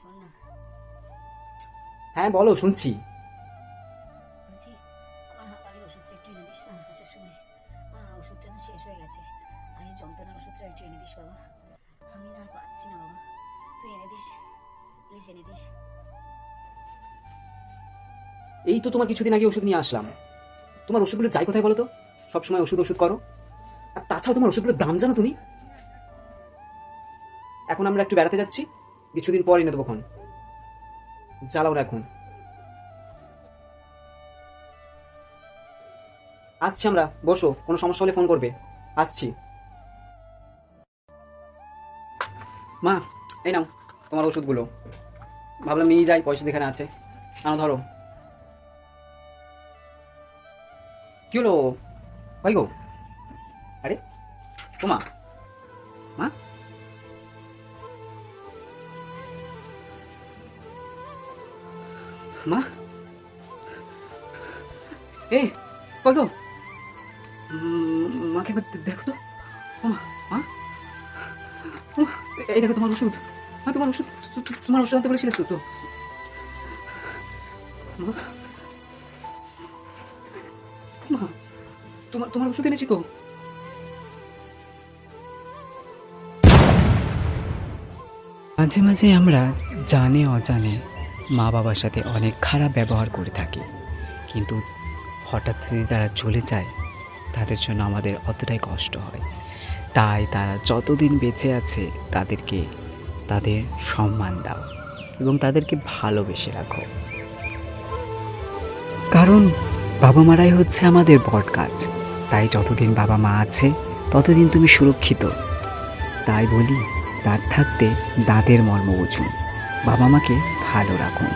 শোন না, হ্যাঁ বলো, শুনছি। বলছি আমার বাড়ির ওষুধটা একটু এনে দিস না আসার সময়। আমার ওষুধটা না শেষ হয়ে গেছে, আর এই যন্ত্রণার ওষুধটা একটু এনে দিস বাবা। আমি না আর পাচ্ছি না বাবা, তুই এনে দিস, প্লিজ এনে দিস। এই তো তোমার কিছুদিন আগে ওষুধ নিয়ে আসলাম। তোমার ওষুধগুলো যাই কোথায় বলো তো? সবসময় ওষুধ ওষুধ করো। আর তাছাড়া তোমার ওষুধগুলোর দাম জানো তুমি? এখন আমরা একটু বেড়াতে যাচ্ছি, কিছুদিন পর এনে দেবো খন। জ্বালাও না এখন। আসছি আমরা, বসো, কোনো সমস্যা হলে ফোন করবে। আসছি। মা, এই নাও তোমার ওষুধগুলো। ভাবলাম নিয়ে যাই, পয়সা যেখানে আছে। নাও ধরো। কি হলো? কই গো? আরে ও মা, মা, মা, এ কই গো? মাকে একবার দেখো তো। ও মা, মা, ও মা, এই দেখো তোমার ওষুধ। মা, তোমার ওষুধ, তোমার ওষুধ আনতে বলেছিলে তো তো মা, মা, তোমার তোমার ওষুধ এনেছি তো। মাঝে মাঝে আমরা জানে অজানে মা বাবার সাথে অনেক খারাপ ব্যবহার করে থাকি, কিন্তু হঠাৎ যদি তারা চলে যায় তাদের জন্য আমাদের অতটাই কষ্ট হয়। তাই তারা যতদিন বেঁচে আছে তাদেরকে তাদের সম্মান দাও এবং তাদেরকে ভালোবেসে রাখো, কারণ বাবা মারাই হচ্ছে আমাদের বট গাছ। তাই যতদিন বাবা মা আছে ততদিন তুমি সুরক্ষিত। তাই বলি, দাঁত থাকতে দাঁতের মর্ম বুঝুন, বাবা মাকে ভালো রাখুন।